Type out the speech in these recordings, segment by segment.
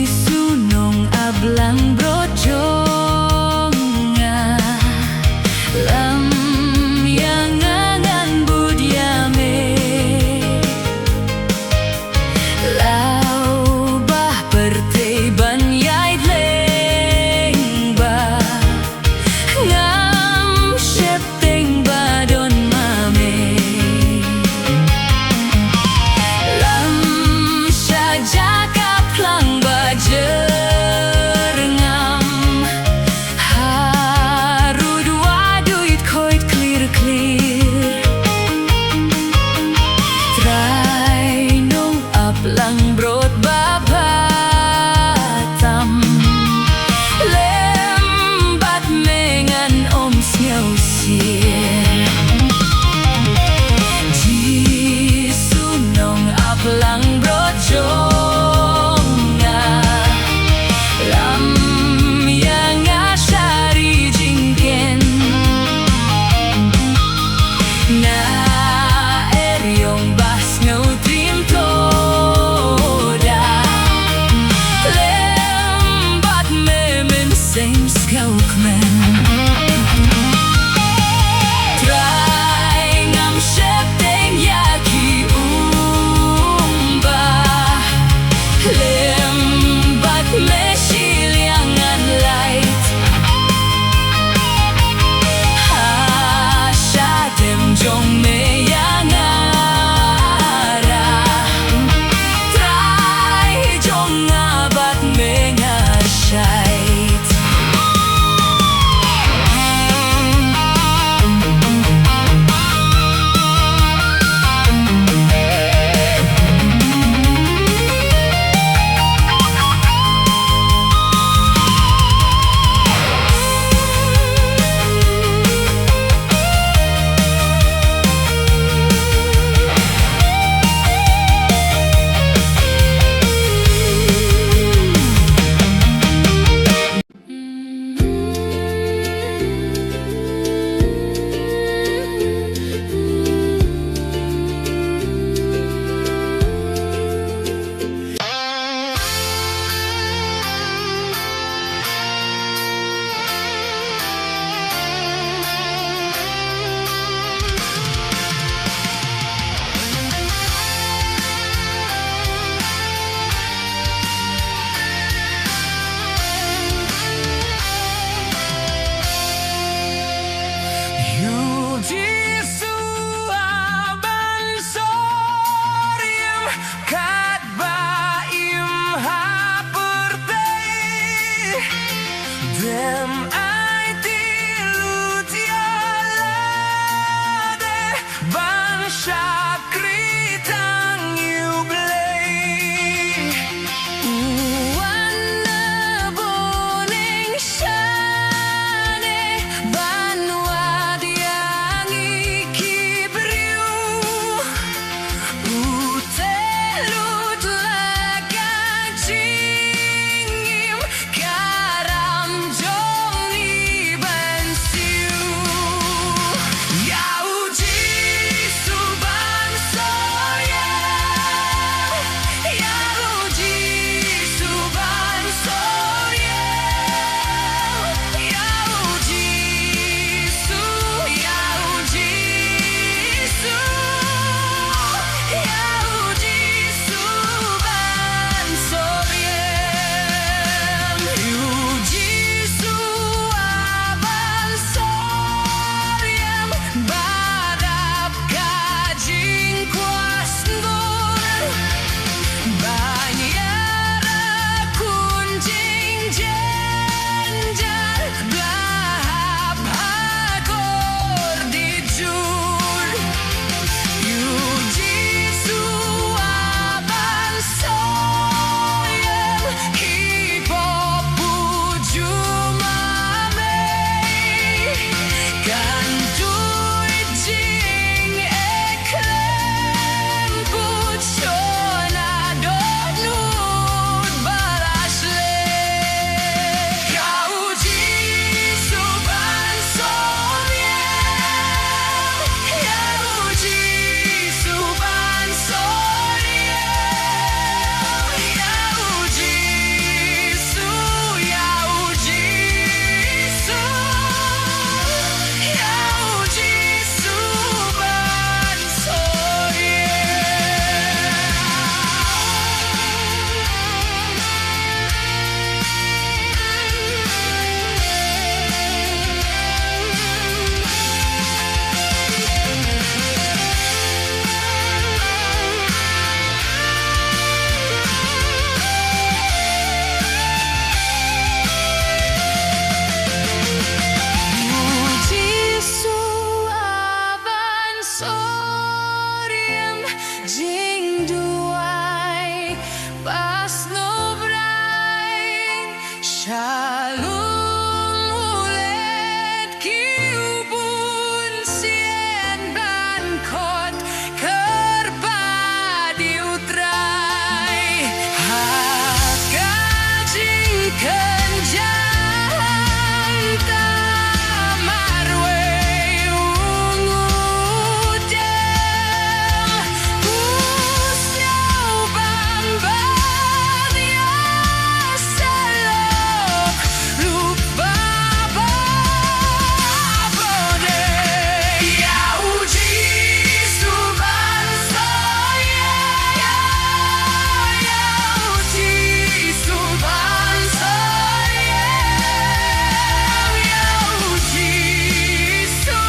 sunong ablang brojo nga lam yang ngan budiame lau bah pertei ban yai leng ba ngam shep teng badon mame lam saja kaplang bajer ngam harud waduit koit clear clear try nong aplang brot babatam lembat mengan om siau sir ji sunong aplang brojo nga lam yang asari jingken na eryong bas ngau trim toda lembat memen same skauk men try ngam shep teng yaki umba lembat mesil yangan light hasha dem jong me yangara try jong ngabat me ngashait Shalom ulit kiubun sien bankot kerbadi utrai hakajing kenjang tamarwe ungudel kusnyau bambang ya selok lupa babode ya uji suban saya ya uji suban saya ya uji su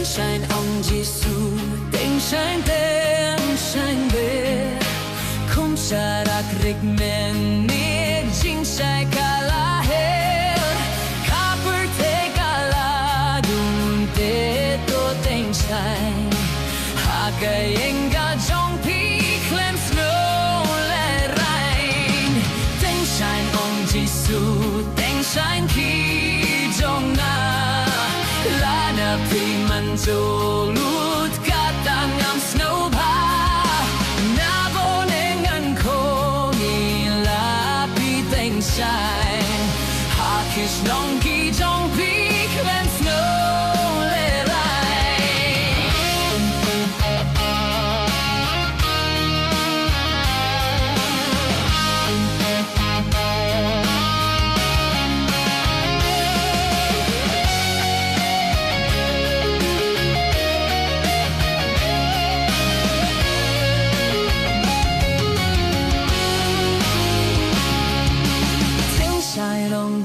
Shine on Giêsu, tình shine tên shine về, không xa đặc rịch men nít chính sai cả la hết, kaper te kala dun te to tình shine, hagai enga jong pi clem snow le rain, tình shine on Giêsu, tình shine khi jong na. Lana piman jolut katangam snow ba nabonengan ko ilapi teng shine hakish nong ki jong pi klen snow le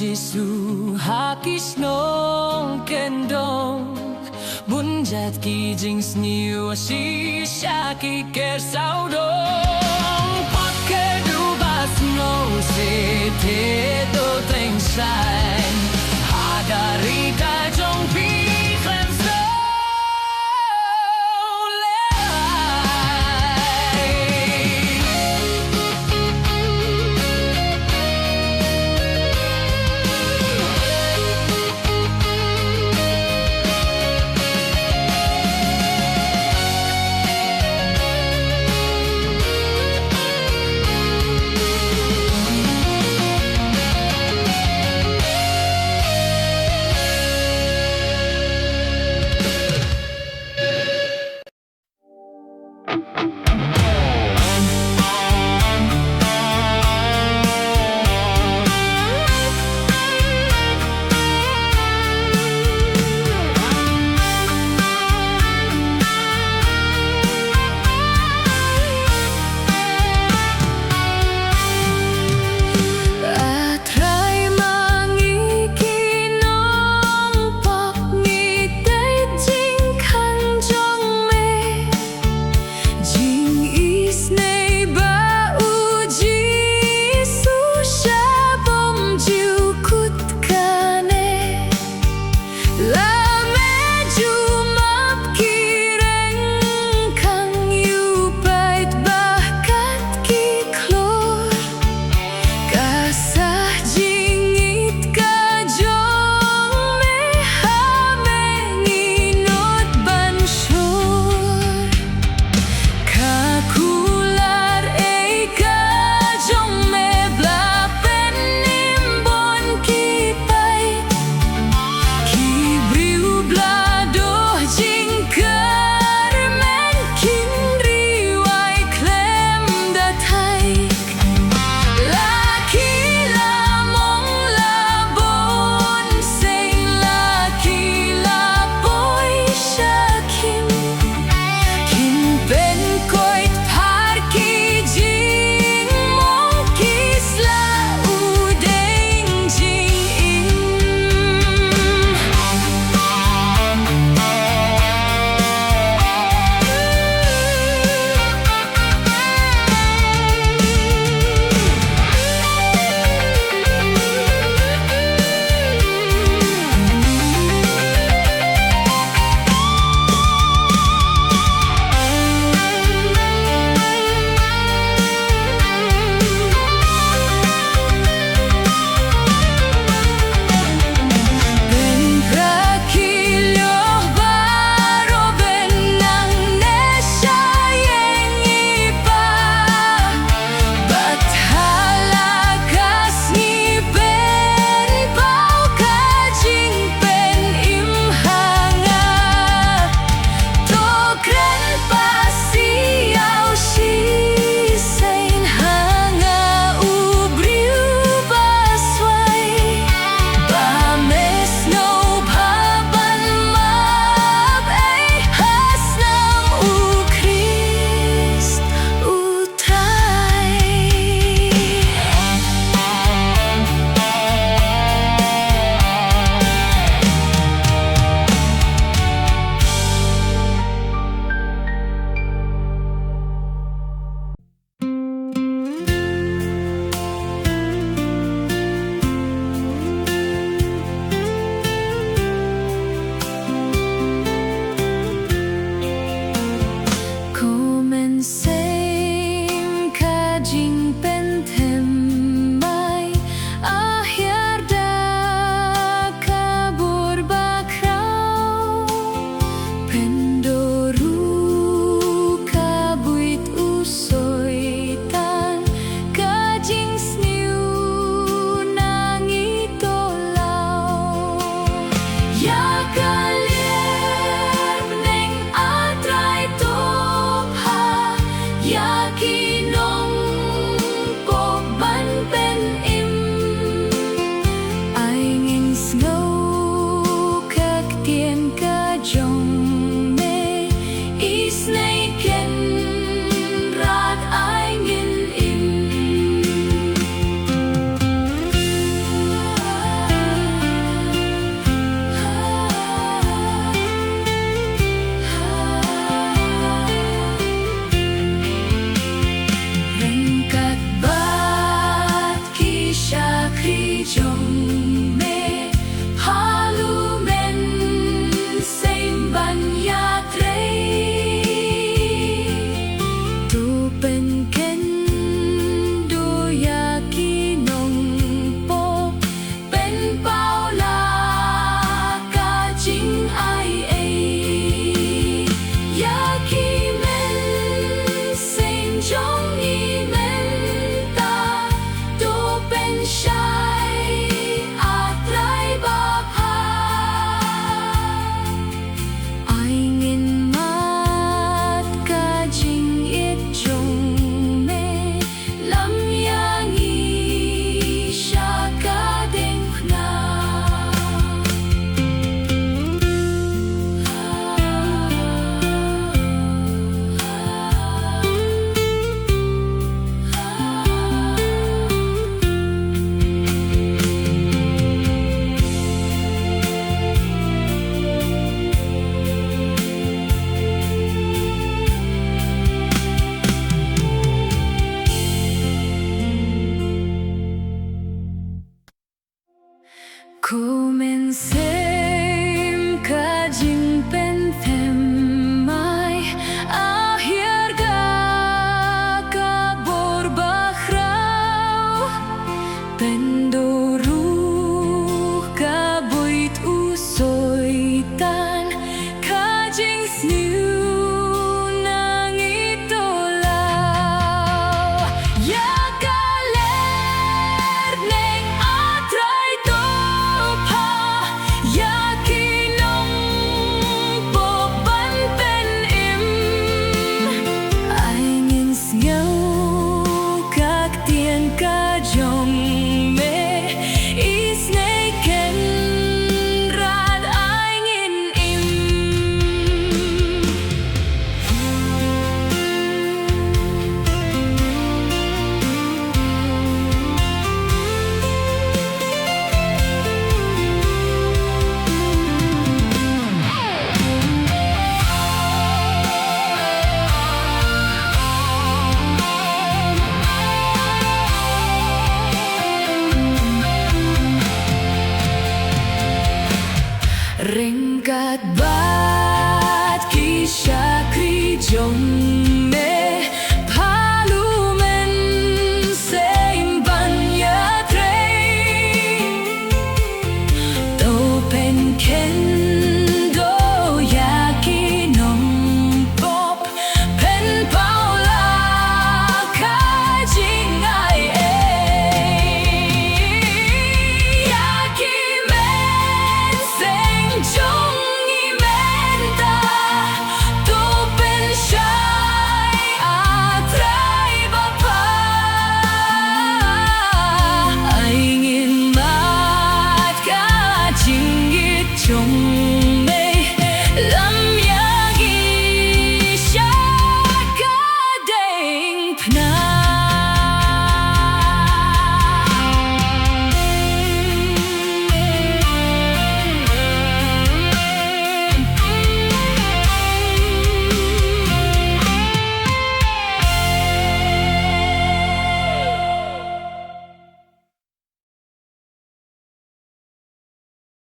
Giêsu hakis nong kendong bunjat ki jing sniu si shaki ker saudong pot ke du bas no se te do teng shine hagari ka jong pi clem slow